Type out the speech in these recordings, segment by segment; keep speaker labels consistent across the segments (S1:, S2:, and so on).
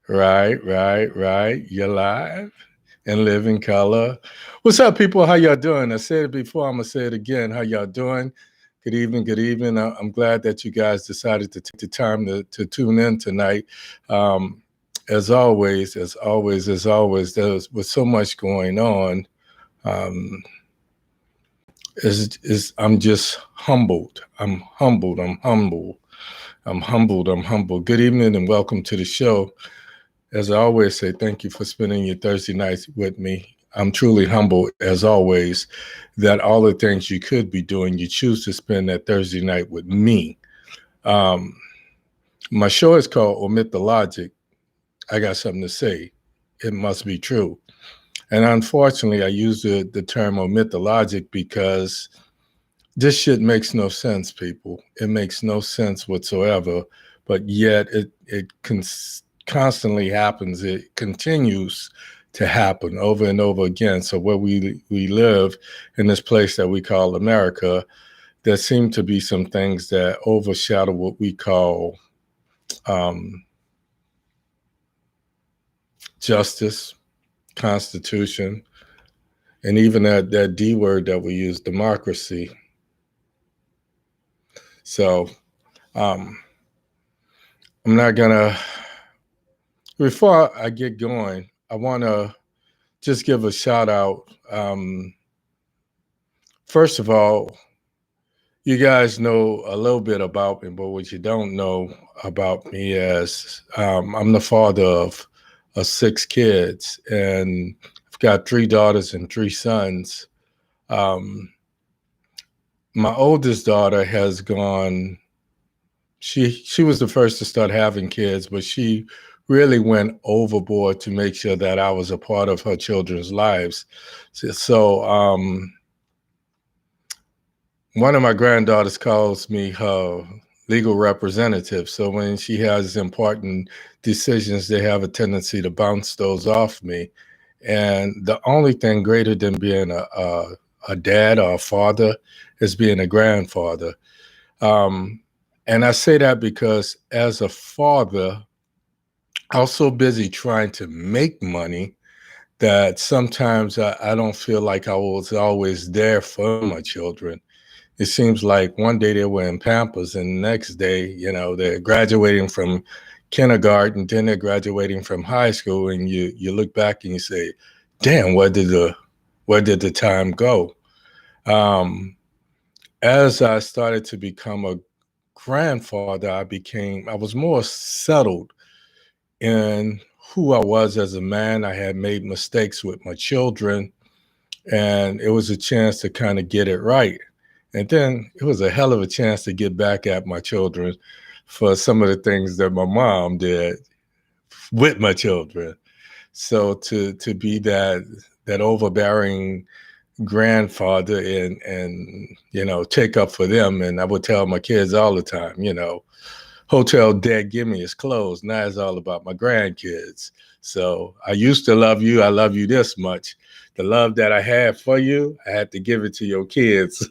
S1: Right. You're live and live in color. What's up, people? How y'all doing? I said it before. I'm gonna say it again. How y'all doing? Good evening. Good evening. I'm glad that you guys decided to take the time to tune in tonight. Um, as always, there's with so much going on. Um, is I'm just humbled. I'm humbled. I'm humbled. I'm humbled. I'm humbled. Good evening and welcome to the show. As I always say, thank you for spending your Thursday nights with me. I'm truly humbled, as always, that all the things you could be doing, you choose to spend that Thursday night with me. Um, my show is called Omit the Logic. I got something to say. It must be true. And unfortunately, I use the term omit the logic because this shit makes no sense, people. It makes no sense whatsoever. But yet it constantly happens. It continues to happen over and over again. So where we live in this place that we call America, there seem to be some things that overshadow what we call um, justice, constitution, and even that D word that we use, democracy. So um, I'm not gonna. Before I get going, I want to just give a shout out. First of all, you guys know a little bit about me, but what you don't know about me is I'm the father of six kids, and I've got three daughters and three sons. Um, my oldest daughter has gone. She was the first to start having kids, but she really went overboard to make sure that I was a part of her children's lives. So one of my granddaughters calls me her legal representative. So when she has important decisions, they have a tendency to bounce those off me. And the only thing greater than being a dad or a father is being a grandfather. Um, and I say that because as a father, I was so busy trying to make money that sometimes I don't feel like I was always there for my children. It seems like one day they're wearing Pampers, and the next day, they're graduating from kindergarten, then they're graduating from high school, and you look back and you say, "Damn, where did the time go?" Um, as I started to become a grandfather, I was more settled in who I was as a man. I had made mistakes with my children, and it was a chance to kind of get it right. And then it was a hell of a chance to get back at my children for some of the things that my mom did with my children. So to be that overbearing grandfather and take up for them. And I would tell my kids all the time, hotel debt, give me his clothes. Now it's all about my grandkids. So I used to love you. I love you this much. The love that I had for you, I had to give it to your kids.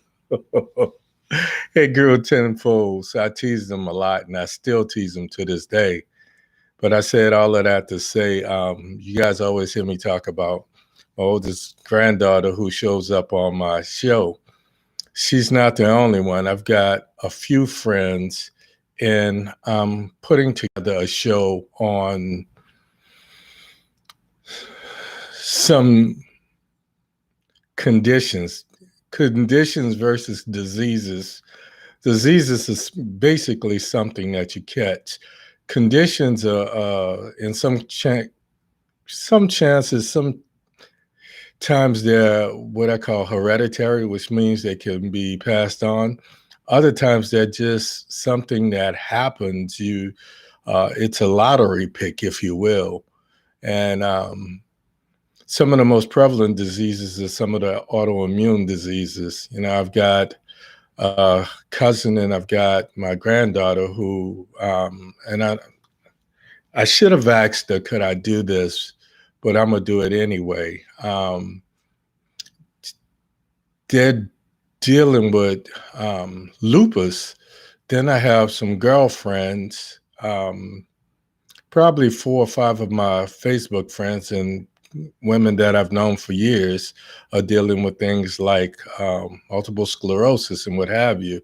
S1: It grew tenfold. So I teased them a lot, and I still tease them to this day. But I said all of that to say, you guys always hear me talk about my oldest granddaughter who shows up on my show. She's not the only one. I've got a few friends in putting together a show on some conditions, conditions versus diseases. Diseases is basically something that you catch. Conditions are, in some chances, sometimes they're what I call hereditary, which means they can be passed on. Other times they're just something that happens. It's a lottery pick, if you will. And some of the most prevalent diseases are some of the autoimmune diseases. I've got a cousin and I've got my granddaughter who, and I should have asked her, could I do this? But I'm gonna do it anyway. They're dealing with lupus. Then I have some girlfriends probably 4 or 5 of my Facebook friends and women that I've known for years are dealing with things like multiple sclerosis and what have you.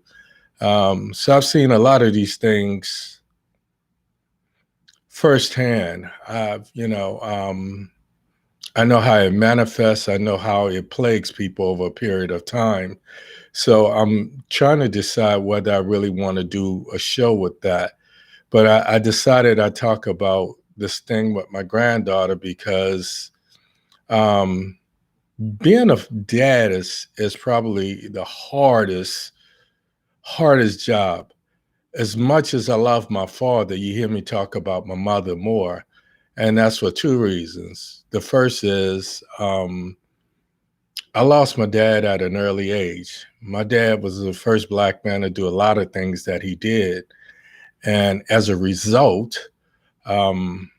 S1: So I've seen a lot of these things firsthand. I know how it manifests. I know how it plagues people over a period of time. So I'm trying to decide whether I really want to do a show with that. But I decided I'd talk about this thing with my granddaughter because um, being a dad is probably the hardest job. As much as I love my father, you hear me talk about my mother more, and that's for two reasons. The first is I lost my dad at an early age. My dad was the first Black man to do a lot of things that he did, and as a result, um,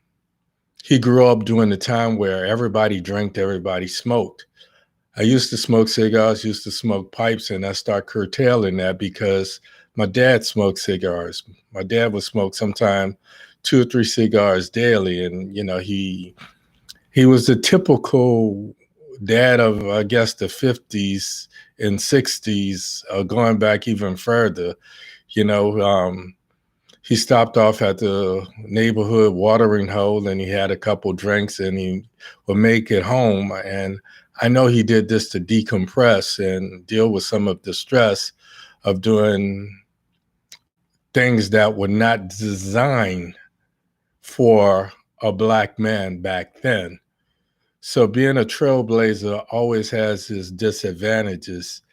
S1: he grew up during the time where everybody drank, everybody smoked. I used to smoke cigars, used to smoke pipes, and I started curtailing that because my dad smoked cigars. My dad would smoke sometime 2 or 3 cigars daily, and he was the typical dad of, I guess, the 50s and 60s, going back even further. You know, he stopped off at the neighborhood watering hole and he had a couple drinks and he would make it home. And I know he did this to decompress and deal with some of the stress of doing things that were not designed for a Black man back then. So being a trailblazer always has its disadvantages.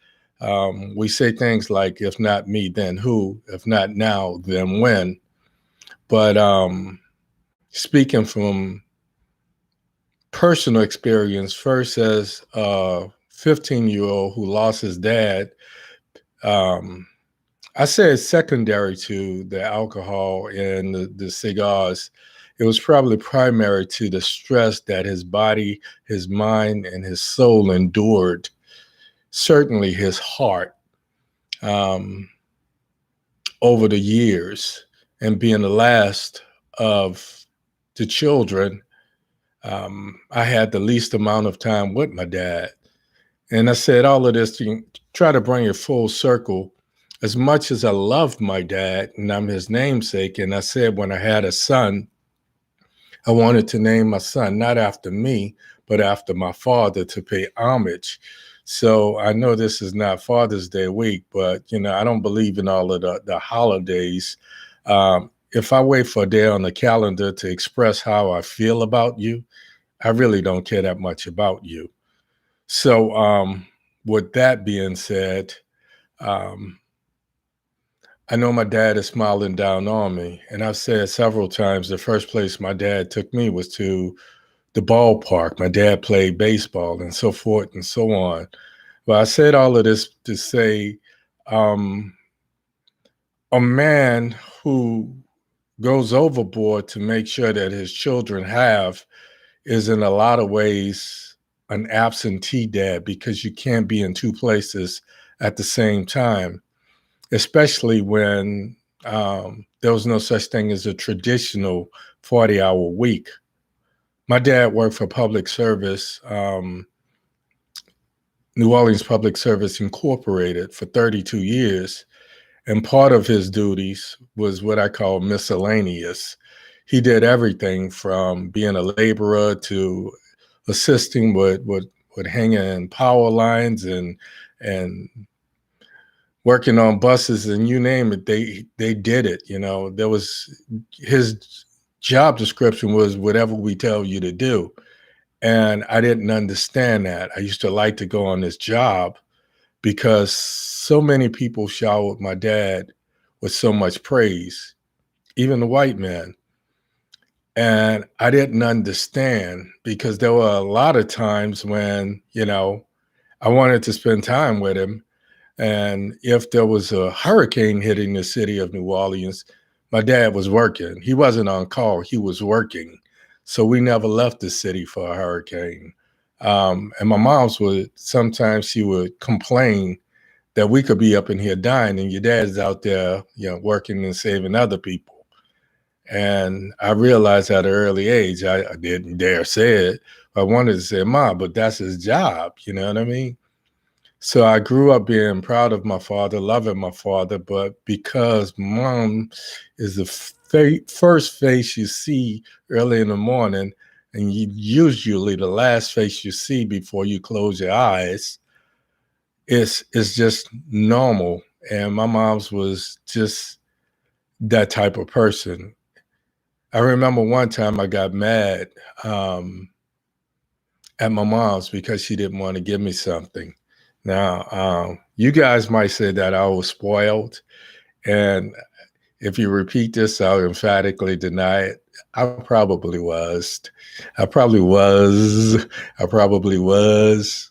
S1: We say things like, if not me, then who? If not now, then when? But speaking from personal experience, first as a 15-year-old who lost his dad, um, I say it's secondary to the alcohol and the cigars. It was probably primary to the stress that his body, his mind, and his soul endured. Certainly his heart, um, over the years, and being the last of the children, I had the least amount of time with my dad. And I said all of this to try to bring it full circle. As much as I loved my dad and I'm his namesake, and I said when I had a son, I wanted to name my son not after me, but after my father to pay homage. So I know this is not Father's Day week, but I don't believe in all of the holidays. If I wait for a day on the calendar to express how I feel about you, I really don't care that much about you. So with that being said, um, I know my dad is smiling down on me. And I've said several times the first place my dad took me was to the ballpark. My dad played baseball and so forth and so on. But I said all of this to say um, a man who goes overboard to make sure that his children have is in a lot of ways an absentee dad because you can't be in two places at the same time, especially when there was no such thing as a traditional 40-hour week. My dad worked for public service, New Orleans Public Service Incorporated, for 32 years. And part of his duties was what I call miscellaneous. He did everything from being a laborer to assisting with hanging power lines and working on buses, and you name it, they did it. There was his job description was whatever we tell you to do. And I didn't understand that. I used to like to go on this job because so many people showered my dad with so much praise, even the white man. And I didn't understand because there were a lot of times when, I wanted to spend time with him. And if there was a hurricane hitting the city of New Orleans, my dad was working. He wasn't on call, he was working. So we never left the city for a hurricane. And my mom's would sometimes she would complain that we could be up in here dying and your dad's out there, working and saving other people. And I realized at an early age, I didn't dare say it. I wanted to say, Mom, but that's his job. You know what I mean? So I grew up being proud of my father, loving my father, but because mom is the first face you see early in the morning, and usually the last face you see before you close your eyes, it's just normal. And my mom's was just that type of person. I remember one time I got mad um, at my mom's because she didn't want to give me something. Now, you guys might say that I was spoiled. And if you repeat this, I'll emphatically deny it. I probably was. I probably was. I probably was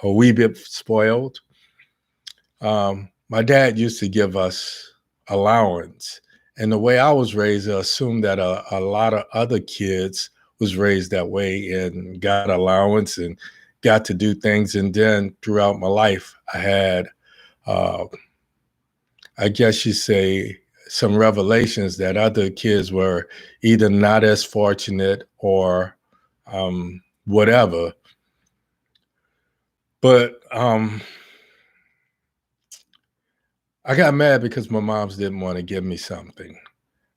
S1: a wee bit spoiled. My dad used to give us allowance. And the way I was raised, I assumed that a lot of other kids was raised that way and got allowance and got to do things. And then throughout my life, I had, uh, I guess you say, some revelations that other kids were either not as fortunate or whatever. But I got mad because my moms didn't want to give me something.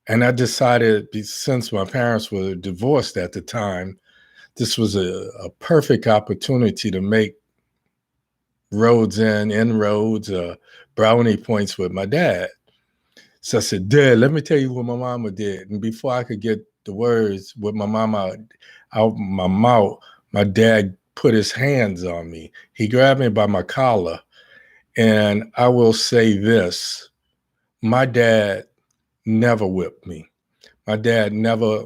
S1: And I decided, since my parents were divorced at the time, this was a perfect opportunity to make inroads, brownie points with my dad. So I said, Dad, let me tell you what my mama did. And before I could get the words with my mama out my mouth, my dad put his hands on me. He grabbed me by my collar. And I will say this, my dad never whipped me. My dad never,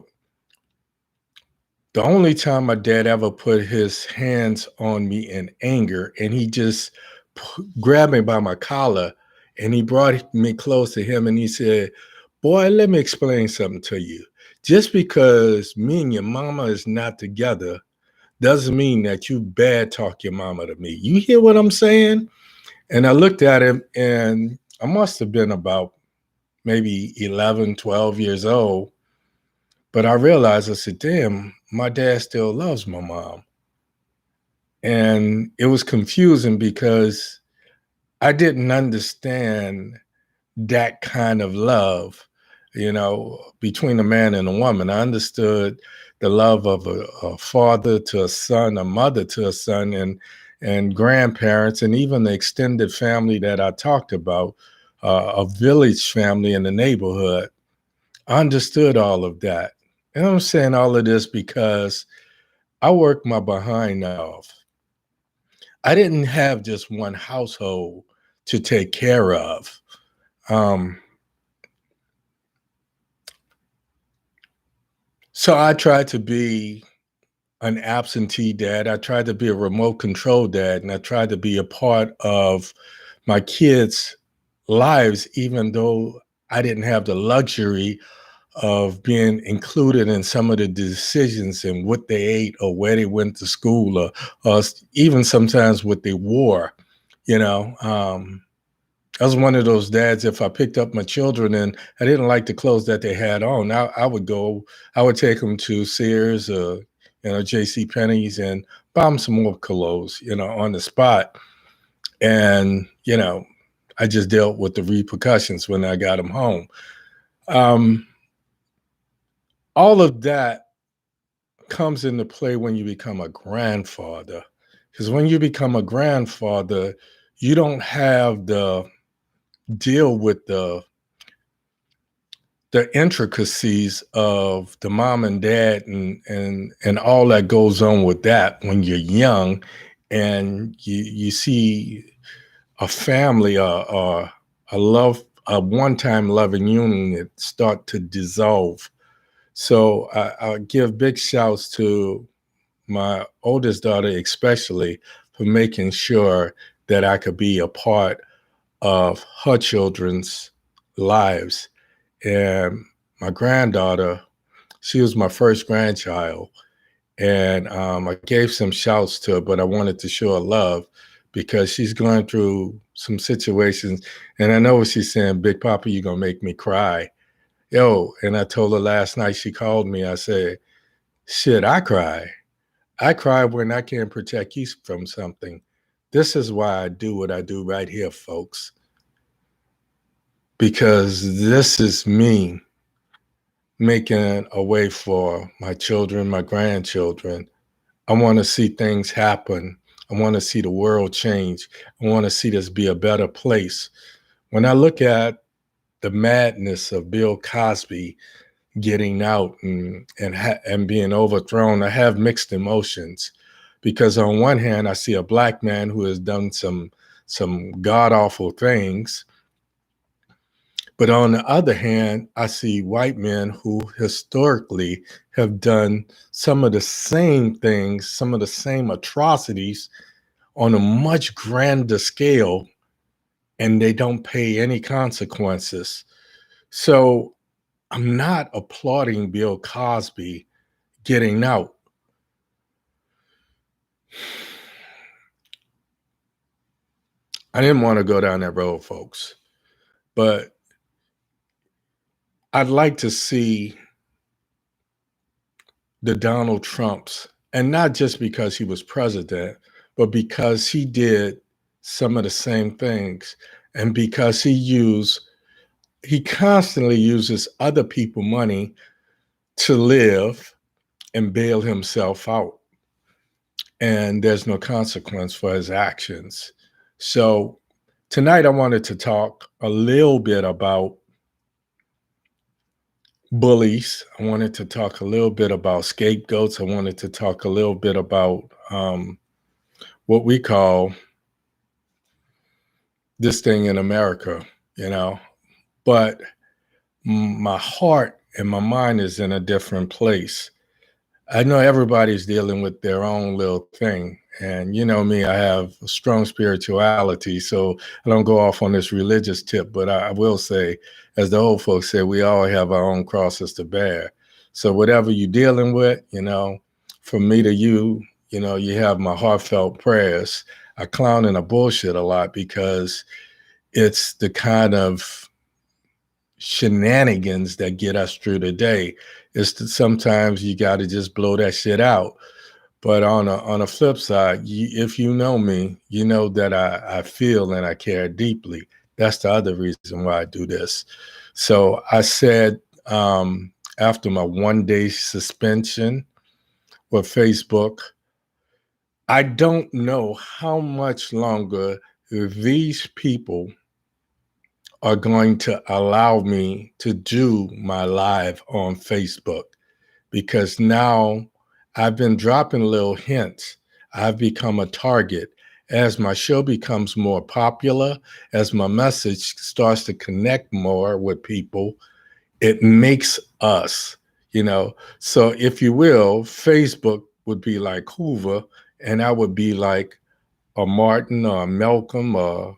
S1: the only time my dad ever put his hands on me in anger, and he just grabbed me by my collar and he brought me close to him and he said, Boy, let me explain something to you. Just because me and your mama is not together doesn't mean that you bad talk your mama to me. You hear what I'm saying? And I looked at him and I must have been about maybe 11, 12 years old. But I realized, I said, damn, my dad still loves my mom. And it was confusing because I didn't understand that kind of love, between a man and a woman. I understood the love of a father to a son, a mother to a son, and grandparents, and even the extended family that I talked about, a village family in the neighborhood. I understood all of that. And I'm saying all of this because I worked my behind off. I didn't have just one household to take care of. Um, so I tried to be an absentee dad. I tried to be a remote control dad, and I tried to be a part of my kids' lives, even though I didn't have the luxury of being included in some of the decisions and what they ate or where they went to school or even sometimes what they wore. I was one of those dads. If I picked up my children and I didn't like the clothes that they had on, I would take them to Sears or, J.C. Penney's and buy them some more clothes, on the spot. And, I just dealt with the repercussions when I got them home. Um, all of that comes into play when you become a grandfather. Because when you become a grandfather, you don't have the deal with the intricacies of the mom and dad and all that goes on with that when you're young and you see a family or a one-time loving union start to dissolve. So I give big shouts to my oldest daughter, especially, for making sure that I could be a part of her children's lives. And my granddaughter, she was my first grandchild. And I gave some shouts to her, but I wanted to show her love because she's going through some situations. And I know what she's saying, Big Papa, you're going to make me cry. Yo, and I told her last night, she called me. I said, shit, I cry. I cry when I can't protect you from something. This is why I do what I do right here, folks. Because this is me making a way for my children, my grandchildren. I want to see things happen. I want to see the world change. I want to see this be a better place. When I look at the madness of Bill Cosby getting out and being overthrown, I have mixed emotions because on one hand, I see a black man who has done some god awful things, but on the other hand, I see white men who historically have done some of the same things, some of the same atrocities on a much grander scale, and they don't pay any consequences. So I'm not applauding Bill Cosby getting out. I didn't want to go down that road, folks, but I'd like to see the Donald Trumps, and not just because he was president, but because he did some of the same things, and because he constantly uses other people's money to live and bail himself out, and there's no consequence for his actions. So tonight I wanted to talk a little bit about bullies. I wanted to talk a little bit about scapegoats. I wanted to talk a little bit about what we call this thing in America, you know. But my heart and my mind is in a different place. I know everybody's dealing with their own little thing. And you know me, I have a strong spirituality, so I don't go off on this religious tip, but I will say, as the old folks say, we all have our own crosses to bear. So whatever you're dealing with, you know, from me to you, you know, you have my heartfelt prayers. I clown and I bullshit a lot because it's the kind of shenanigans that get us through the day. It's that sometimes you got to just blow that shit out. But on a flip side, if you know me, you know that I feel and I care deeply. That's the other reason why I do this. So I said after my 1 day suspension with Facebook, I don't know how much longer these people are going to allow me to do my live on Facebook, because now I've been dropping little hints. I've become a target. As my show becomes more popular, as my message starts to connect more with people, it makes us, you know. So if you will, Facebook would be like Hoover, and I would be like a Martin or a Malcolm or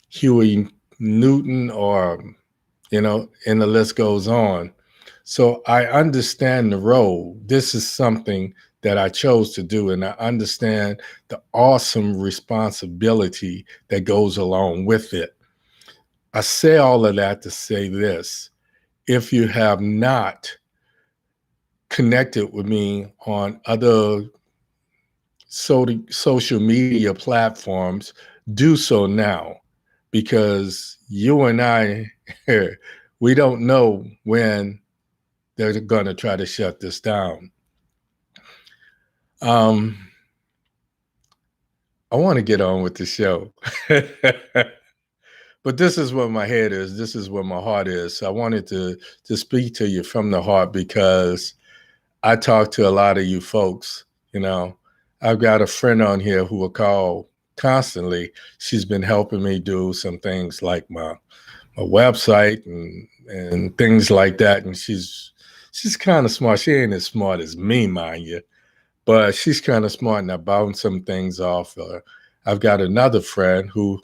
S1: Huey Newton, or, you know, and the list goes on. So I understand the role. This is something that I chose to do, and I understand the awesome responsibility that goes along with it. I say all of that to say this. If you have not connected with me on other social media platforms, do so now, because you and I, we don't know when they're going to try to shut this down. I want to get on with the show. But this is what my head is. This is what my heart is. So I wanted to speak to you from the heart, because I talk to a lot of you folks. You know, I've got a friend on here who will call constantly. She's been helping me do some things like my website and things like that. And she's kind of smart. She ain't as smart as me, mind you, but she's kind of smart, and I bounce some things off her. I've got another friend who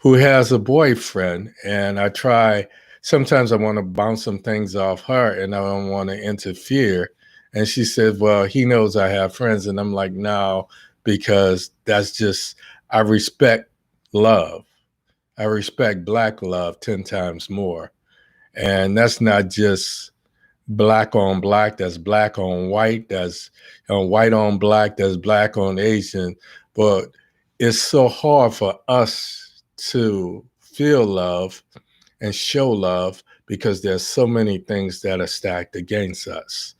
S1: has a boyfriend, and I try. Sometimes I want to bounce some things off her, and I don't want to interfere. And she said, "Well, he knows I have friends," and I'm like, "No, because that's just I respect love. I respect Black love 10 times more. And that's not just Black on Black, that's Black on white, that's white on Black, that's Black on Asian. But it's so hard for us to feel love and show love because there's so many things that are stacked against us.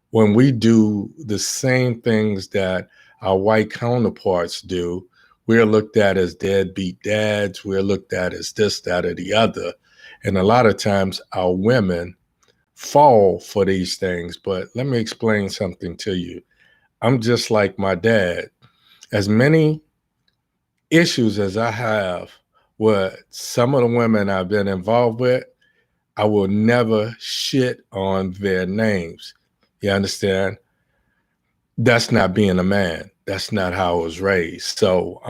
S1: When we do the same things that our white counterparts do, we're looked at as deadbeat dads, we're looked at as this, that, or the other. And a lot of times our women fall for these things. But let me explain something to you. I'm just like my dad. As many issues as I have with some of the women I've been involved with, I will never shit on their names. You understand? That's not being a man. That's not how I was raised. So,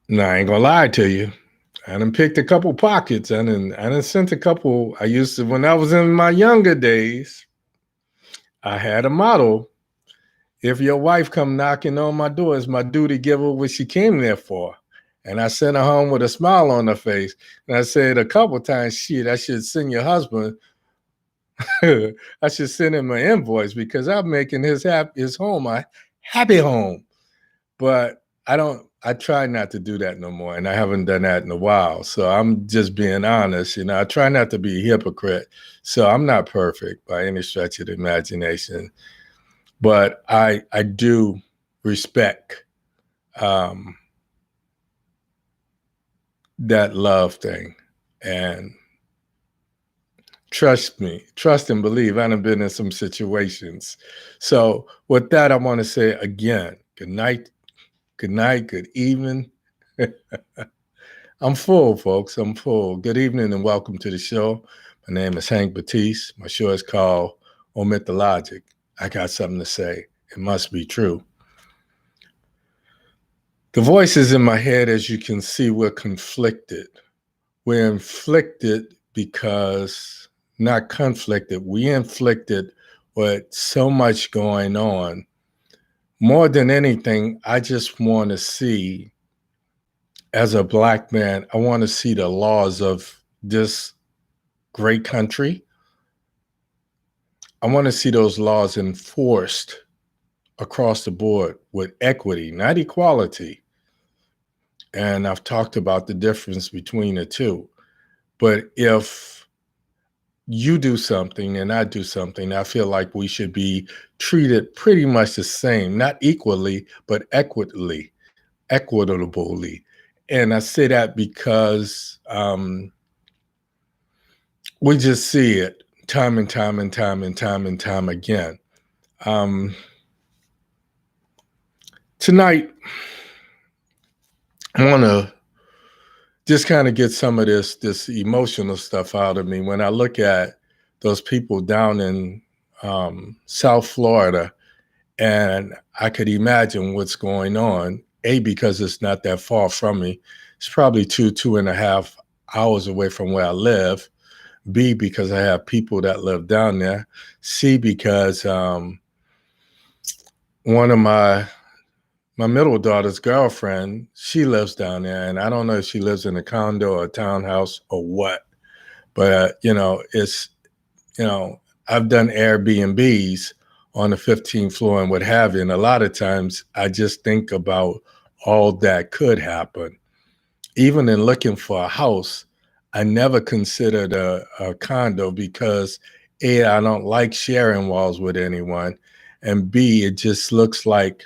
S1: now I ain't gonna lie to you. I done picked a couple pockets. I done sent a couple. I used to, when I was in my younger days, I had a motto. If your wife come knocking on my door, it's my duty to give her what she came there for. And I sent her home with a smile on her face. And I said a couple times, shit, I should send your husband, I should send him an invoice because I'm making his home a happy home. But I try not to do that no more. And I haven't done that in a while. So I'm just being honest. I try not to be a hypocrite. So I'm not perfect by any stretch of the imagination. But I do respect that love thing. And trust me, trust and believe, I've been in some situations. So with that, I want to say again, good night, good evening. I'm full, folks. I'm full. Good evening and welcome to the show. My name is Hank Batiste. My show is called Omit the Logic. I got something to say. It must be true. The voices in my head, as you can see, we're conflicted. We're inflicted because, not conflicted, we inflicted with so much going on. More than anything, I just want to see, as a Black man, I want to see the laws of this great country. I want to see those laws enforced across the board with equity, not equality. And I've talked about the difference between the two. But if you do something and I do something, I feel like we should be treated pretty much the same, not equally, but equitably. And I say that because we just see it time and time again. Tonight, I want to just kind of get some of this emotional stuff out of me. When I look at those people down in South Florida, and I could imagine what's going on, A, because it's not that far from me. It's probably 2.5 hours away from where I live. B, because I have people that live down there. C, because one of my middle daughter's girlfriend, she lives down there, and I don't know if she lives in a condo or a townhouse or what, but it's, I've done Airbnbs on the 15th floor and what have you, and a lot of times I just think about all that could happen. Even in looking for a house, I never considered a condo because A, I don't like sharing walls with anyone, and B, it just looks like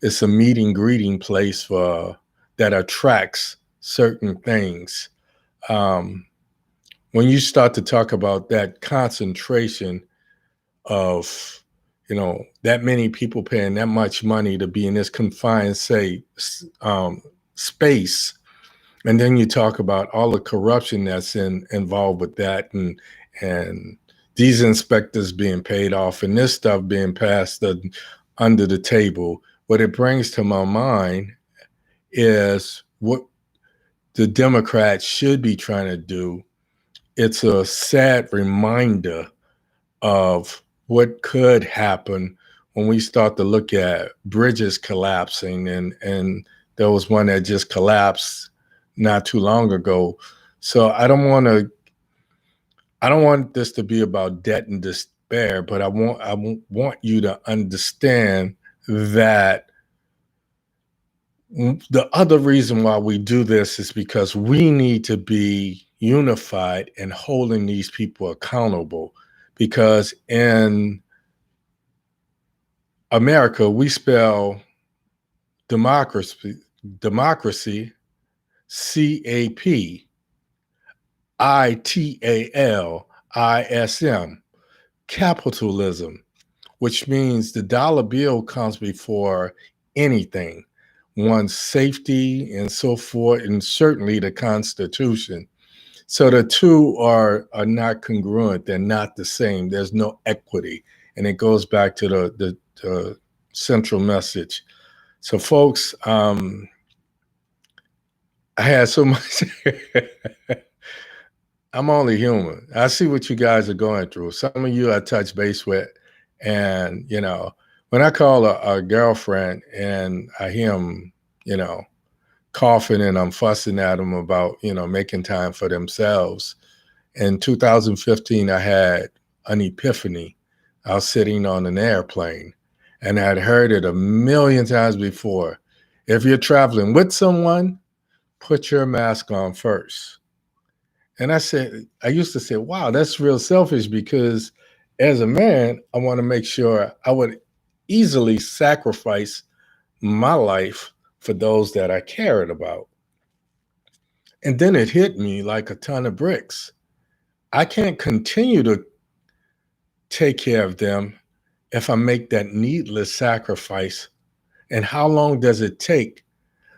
S1: it's a meeting greeting place that attracts certain things. When you start to talk about that concentration of, that many people paying that much money to be in this confined, space, and then you talk about all the corruption that's involved with that, and these inspectors being paid off, and this stuff being passed under the table. What it brings to my mind is what the Democrats should be trying to do. It's a sad reminder of what could happen when we start to look at bridges collapsing and There was one that just collapsed not too long ago. So I don't want this to be about debt and despair, but I want you to understand that the other reason why we do this is because we need to be unified and holding these people accountable. Because in America, we spell democracy CAPITALISM, capitalism, which means the dollar bill comes before anything, one's safety and so forth, and certainly the Constitution. So the two are not congruent. They're not the same. There's no equity. And it goes back to the central message. So folks, I had so much. I'm only human. I see what you guys are going through. Some of you I touch base with. And, when I call a girlfriend and I hear them, coughing and I'm fussing at them about, making time for themselves. In 2015, I had an epiphany. I was sitting on an airplane and I'd heard it a million times before. If you're traveling with someone, put your mask on first. And I used to say, wow, that's real selfish because as a man, I want to make sure I would easily sacrifice my life for those that I cared about. And then it hit me like a ton of bricks. I can't continue to take care of them if I make that needless sacrifice. And how long does it take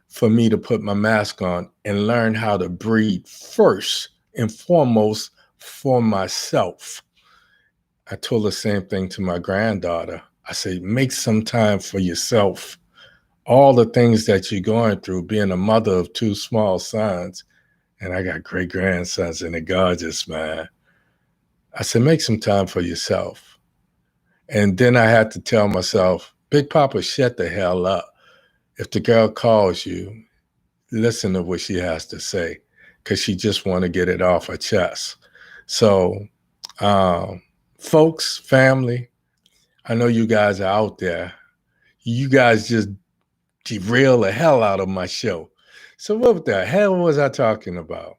S1: for me to put my mask on and learn how to breathe first and foremost for myself? I told the same thing to my granddaughter. I said, make some time for yourself. All the things that you're going through, being a mother of two small sons, and I got great grandsons, and they're gorgeous, man. I said, make some time for yourself. And then I had to tell myself, Big Papa, shut the hell up. If the girl calls you, listen to what she has to say, because she just want to get it off her chest. So, folks, family, I know you guys are out there. You guys just derail the hell out of my show. So what the hell was I talking about?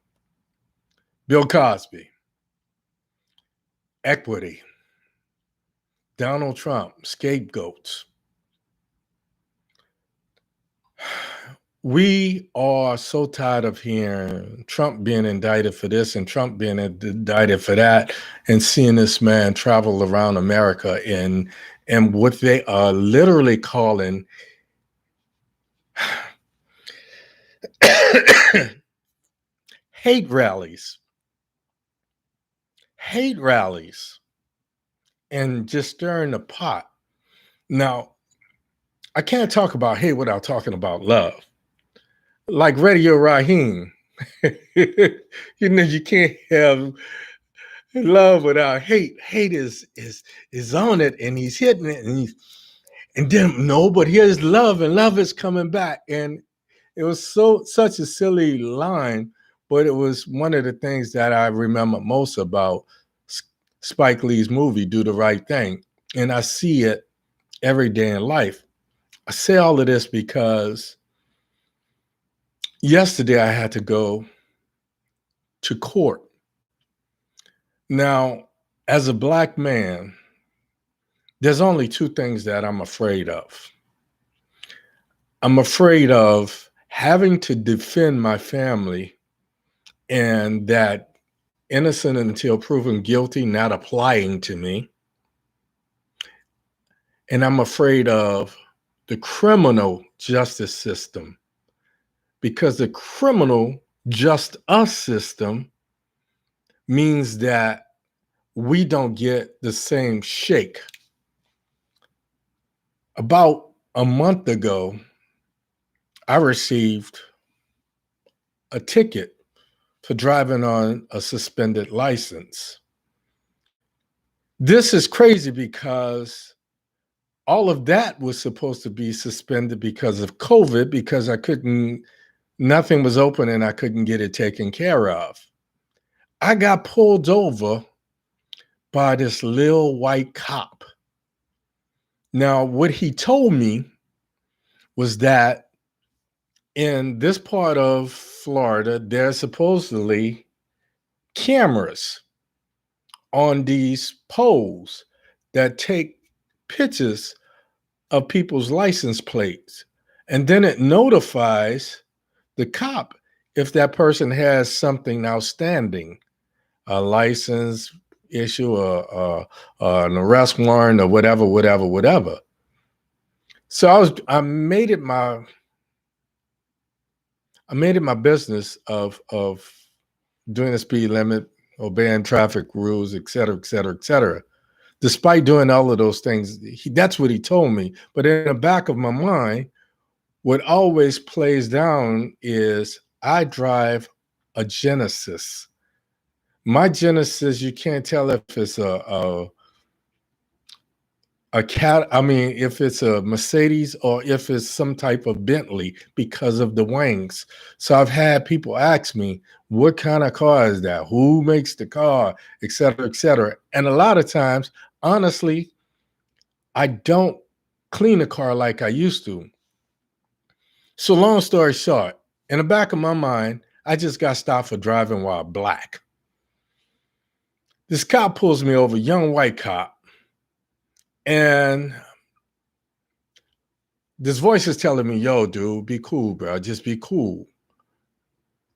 S1: Bill Cosby, equity, Donald Trump, scapegoats. We are so tired of hearing Trump being indicted for this and Trump being indicted for that, and seeing this man travel around America in what they are literally calling hate rallies. Hate rallies. And just stirring the pot. Now, I can't talk about hate without talking about love. Like Radio Raheem, you can't have love without hate. Hate is on it, and he's hitting it, and then no, but here's love, and love is coming back. And it was such a silly line, but it was one of the things that I remember most about Spike Lee's movie, Do the Right Thing. And I see it every day in life. I say all of this because yesterday I had to go to court. Now, as a Black man, there's only two things that I'm afraid of. I'm afraid of having to defend my family, and that innocent until proven guilty not applying to me. And I'm afraid of the criminal justice system, because the criminal just us system means that we don't get the same shake. About a month ago, I received a ticket for driving on a suspended license. This is crazy because All of that was supposed to be suspended because of COVID, because nothing was open and I couldn't get it taken care of. I got pulled over by this little white cop. Now, what he told me was that in this part of Florida, there's supposedly cameras on these poles that take pictures of people's license plates. And then it notifies the cop if that person has something outstanding, a license issue, an arrest warrant, or whatever. So I made it my business of doing the speed limit, obeying traffic rules, et cetera, et cetera, et cetera. Despite doing all of those things, that's what he told me. But in the back of my mind, what always plays down is I drive a Genesis. My Genesis, you can't tell if it's if it's a Mercedes or if it's some type of Bentley because of the wings. So I've had people ask me, what kind of car is that? Who makes the car, et cetera, et cetera. And a lot of times, honestly, I don't clean a car like I used to. So long story short, in the back of my mind, I just got stopped for driving while black. This cop pulls me over, young white cop, and this voice is telling me, yo, dude, be cool, bro. Just be cool.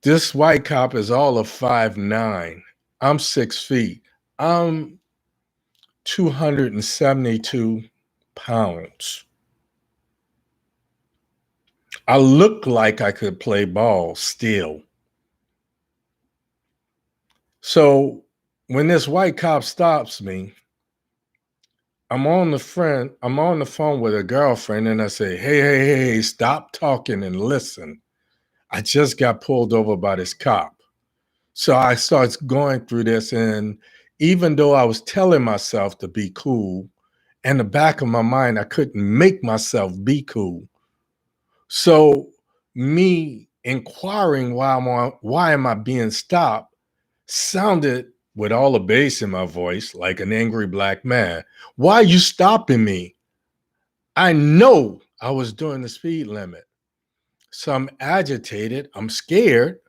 S1: This white cop is all of 5'9". I'm 6 feet. I'm 272 pounds. I look like I could play ball still. So when this white cop stops me, I'm on the phone with a girlfriend, and I say, hey, stop talking and listen. I just got pulled over by this cop. So I started going through this, and even though I was telling myself to be cool, in the back of my mind, I couldn't make myself be cool. So me inquiring why am I being stopped sounded, with all the bass in my voice, like an angry black man. Why are you stopping me? I know I was doing the speed limit. So I'm agitated. I'm scared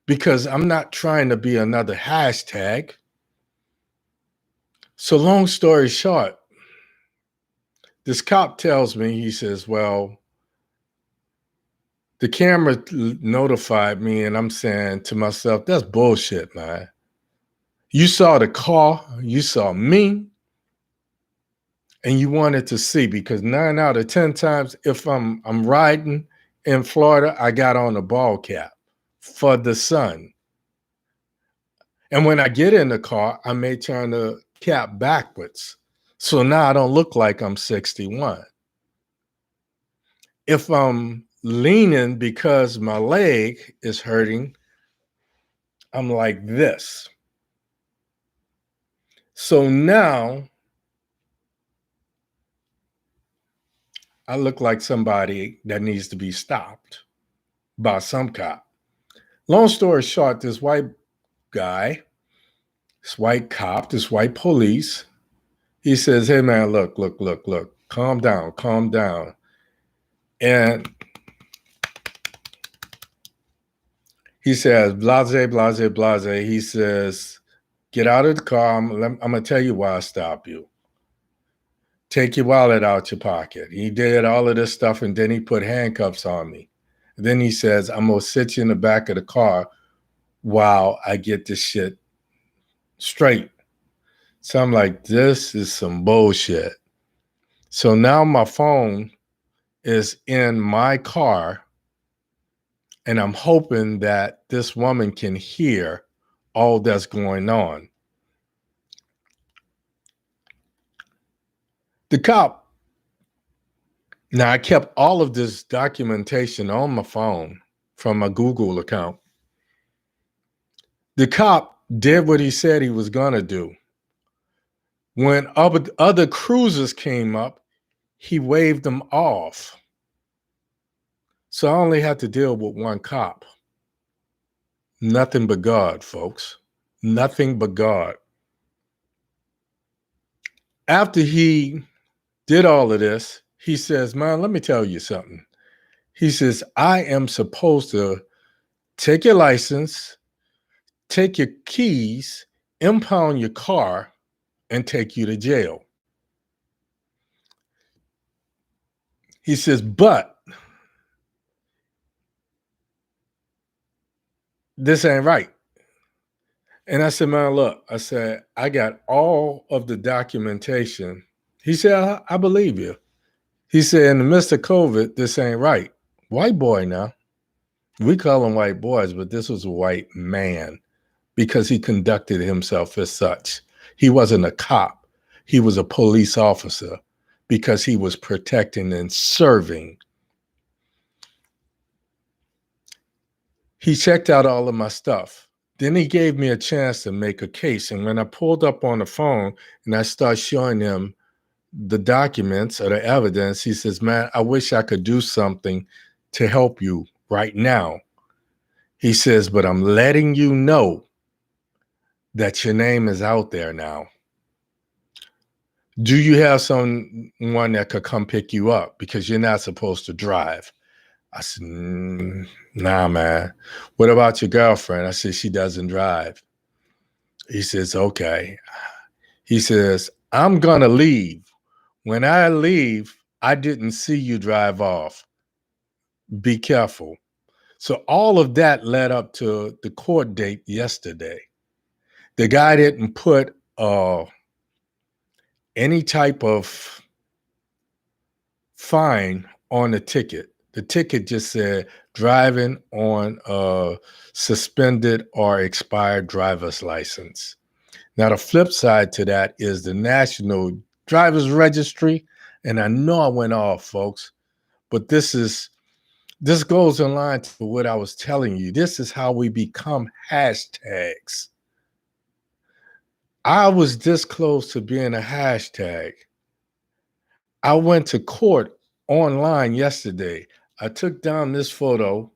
S1: because I'm not trying to be another hashtag. So long story short, this cop tells me, he says, well, the camera notified me, and I'm saying to myself, that's bullshit, man. You saw the car, you saw me, and you wanted to see, because 9 out of 10 times, if I'm riding in Florida, I got on a ball cap for the sun. And when I get in the car, I may turn the cap backwards. So now I don't look like I'm 61. If I'm leaning because my leg is hurting, I'm like this. So now I look like somebody that needs to be stopped by some cop. Long story short, this white guy, this white cop, this white police, he says, hey man, look, calm down. And he says, blase. He says, get out of the car. I'm going to tell you why I stopped you. Take your wallet out your pocket. He did all of this stuff, and then he put handcuffs on me. And then he says, I'm going to sit you in the back of the car while I get this shit straight. So I'm like, this is some bullshit. So now my phone is in my car, and I'm hoping that this woman can hear all that's going on. The cop, now I kept all of this documentation on my phone from my Google account. The cop did what he said he was going to do. When other cruisers came up, He waved them off. So I only had to deal with one cop. Nothing but God, folks. Nothing but God. After he did all of this, he says, man, let me tell you something. He says, I am supposed to take your license, take your keys, impound your car, and take you to jail. He says, but this ain't right. And I said, man, look, I said, I got all of the documentation. He said, I believe you. He said, in the midst of COVID, this ain't right. White boy now. We call them white boys, but this was a white man because he conducted himself as such. He wasn't a cop. He was a police officer because he was protecting and serving. He checked out all of my stuff. Then he gave me a chance to make a case. And when I pulled up on the phone and I started showing him the documents or the evidence, he says, man, I wish I could do something to help you right now. He says, but I'm letting you know that your name is out there now. Do you have someone that could come pick you up? Because you're not supposed to drive. I said, nah, man. What about your girlfriend? I said, she doesn't drive. He says, okay. He says, I'm going to leave. When I leave, I didn't see you drive off. Be careful. So all of that led up to the court date yesterday. The guy didn't put any type of fine on the ticket. The ticket just said driving on a suspended or expired driver's license. Now, the flip side to that is the National Driver's Registry. And I know I went off, folks, but this goes in line to what I was telling you. This is how we become hashtags. I was this close to being a hashtag. I went to court online yesterday. I took down this photo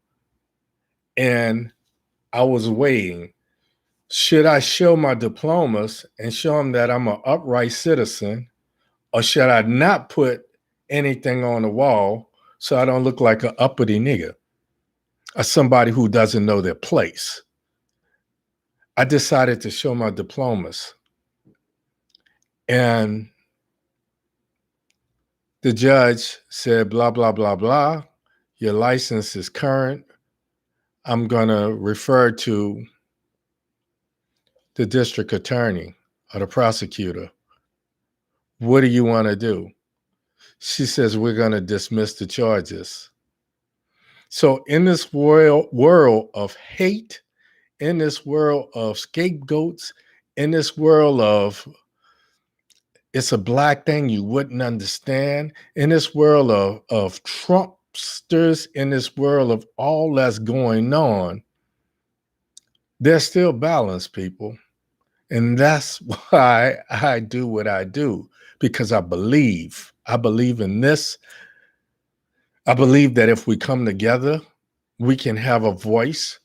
S1: and I was waiting. Should I show my diplomas and show them that I'm an upright citizen, or should I not put anything on the wall so I don't look like an uppity nigga or somebody who doesn't know their place? I decided to show my diplomas. And the judge said, blah, blah, blah, blah. Your license is current. I'm going to refer to the district attorney or the prosecutor. What do you want to do? She says, we're going to dismiss the charges. So in this world of hate, in this world of scapegoats, in this world of it's a black thing you wouldn't understand, in this world of Trumpsters, in this world of all that's going on, there's still balance, people. And that's why I do what I do, because I believe in this. I believe that if we come together, we can have a voice.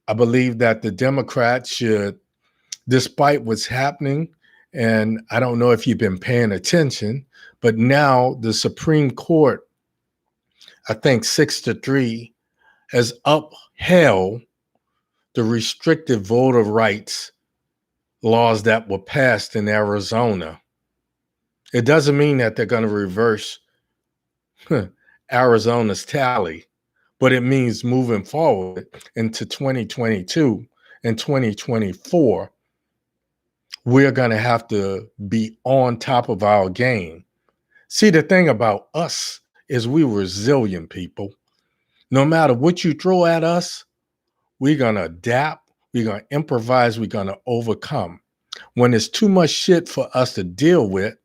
S1: I believe that the Democrats should, despite what's happening, and I don't know if you've been paying attention, but now the Supreme Court, I think 6-3, has upheld the restrictive voter rights laws that were passed in Arizona. It doesn't mean that they're going to reverse Arizona's tally, but it means moving forward into 2022 and 2024, we're going to have to be on top of our game. See, the thing about us is we're resilient people. No matter what you throw at us, we're going to adapt, we're going to improvise, we're going to overcome. When there's too much shit for us to deal with,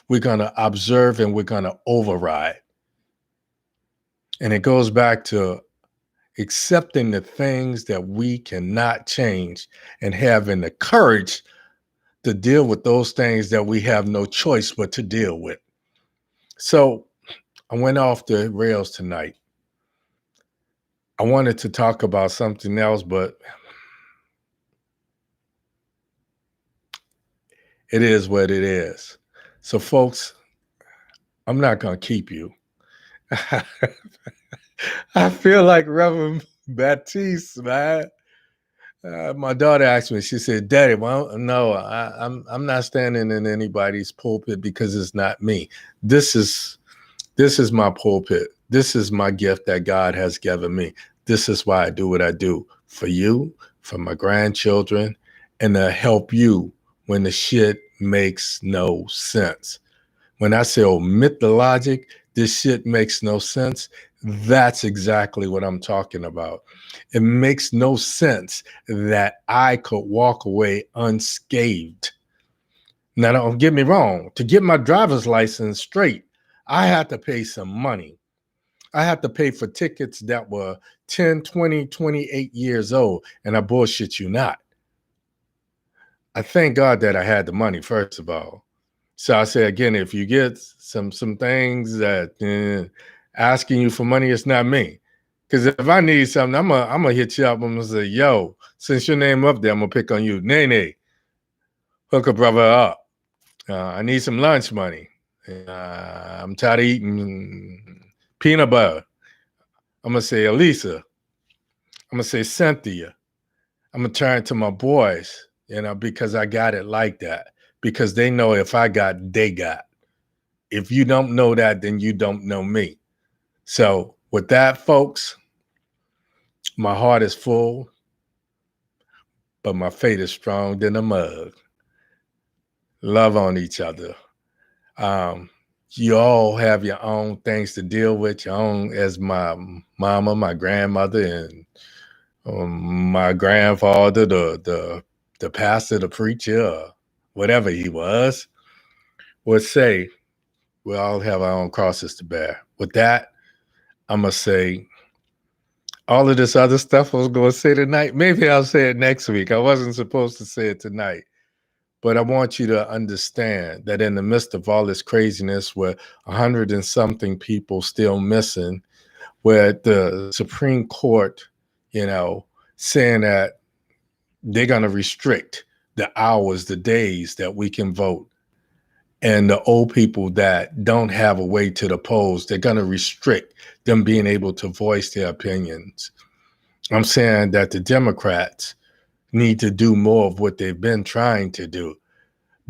S1: we're going to observe and we're going to override. And it goes back to accepting the things that we cannot change and having the courage to deal with those things that we have no choice but to deal with. So I went off the rails tonight. I wanted to talk about something else, but it is what it is. So, folks, I'm not going to keep you. I feel like Reverend Baptiste, man. My daughter asked me, she said, Daddy, well, no, I'm not standing in anybody's pulpit because it's not me. This is my pulpit. This is my gift that God has given me. This is why I do what I do for you, for my grandchildren, and to help you when the shit makes no sense. When I say omit the logic, this shit makes no sense, that's exactly what I'm talking about. It makes no sense that I could walk away unscathed. Now, don't get me wrong, to get my driver's license straight, I had to pay some money. I had to pay for tickets that were 10, 20, 28 years old, and I bullshit you not. I thank God that I had the money, first of all. So I say again, if you get some things that asking you for money, it's not me. Because if I need something, I'm gonna hit you up. I'm gonna say, yo, since your name up there, I'm gonna pick on you. Nene, hook a brother up. I need some lunch money. I'm tired of eating peanut butter. I'm gonna say Elisa. I'm gonna say Cynthia. I'm gonna turn to my boys, because I got it like that. Because they know if I got, they got. If you don't know that, then you don't know me. So with that, folks, my heart is full, but my faith is strong than a mug. Love on each other. You all have your own things to deal with, your own, as my mama, my grandmother, and my grandfather, the pastor, the preacher, whatever he was, would say, we all have our own crosses to bear. With that, I'm going to say all of this other stuff I was going to say tonight. Maybe I'll say it next week. I wasn't supposed to say it tonight. But I want you to understand that in the midst of all this craziness, where 100 and something people still missing, where the Supreme Court, saying that they're going to restrict the hours, the days that we can vote. And the old people that don't have a way to the polls, they're going to restrict them being able to voice their opinions. I'm saying that the Democrats need to do more of what they've been trying to do.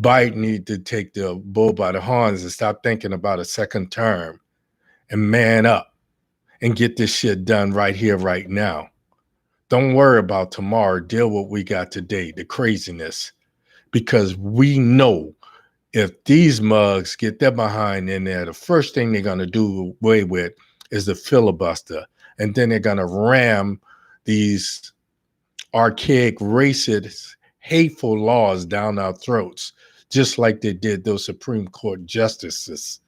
S1: Biden need to take the bull by the horns and stop thinking about a second term and man up and get this shit done right here, right now. Don't worry about tomorrow. Deal with what we got today, the craziness. Because we know if these mugs get their behind in there, the first thing they're going to do away with is the filibuster. And then they're going to ram these archaic, racist, hateful laws down our throats, just like they did those Supreme Court justices.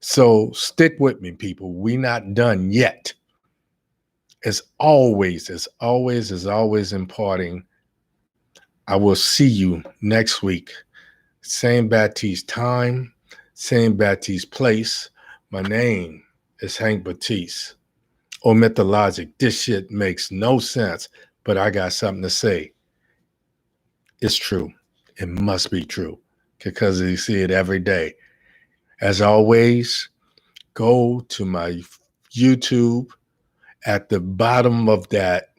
S1: So stick with me, people. We're not done yet. As always, imparting. I will see you next week. Same Baptiste time, same Baptiste place. My name is Hank Batiste. Omit the logic. This shit makes no sense, but I got something to say. It's true. It must be true because you see it every day. As always, go to my YouTube. At the bottom of that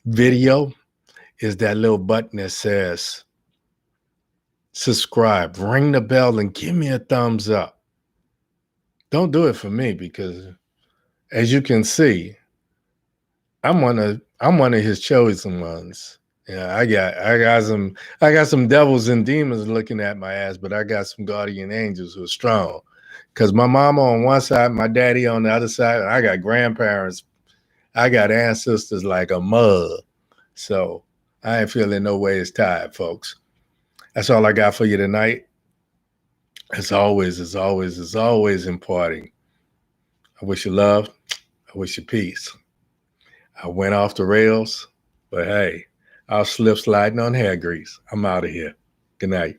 S1: video is that little button that says subscribe, ring the bell, and give me a thumbs up. Don't do it for me because, as you can see, I'm one of his chosen ones. Yeah, I got some devils and demons looking at my ass, but I got some guardian angels who are strong. Cause my mama on one side, my daddy on the other side, and I got grandparents. I got ancestors like a mug. So I ain't feeling no way it's tired, folks. That's all I got for you tonight. As always, imparting. I wish you love. I wish you peace. I went off the rails, but hey, I'll slip sliding on hair grease. I'm out of here. Good night.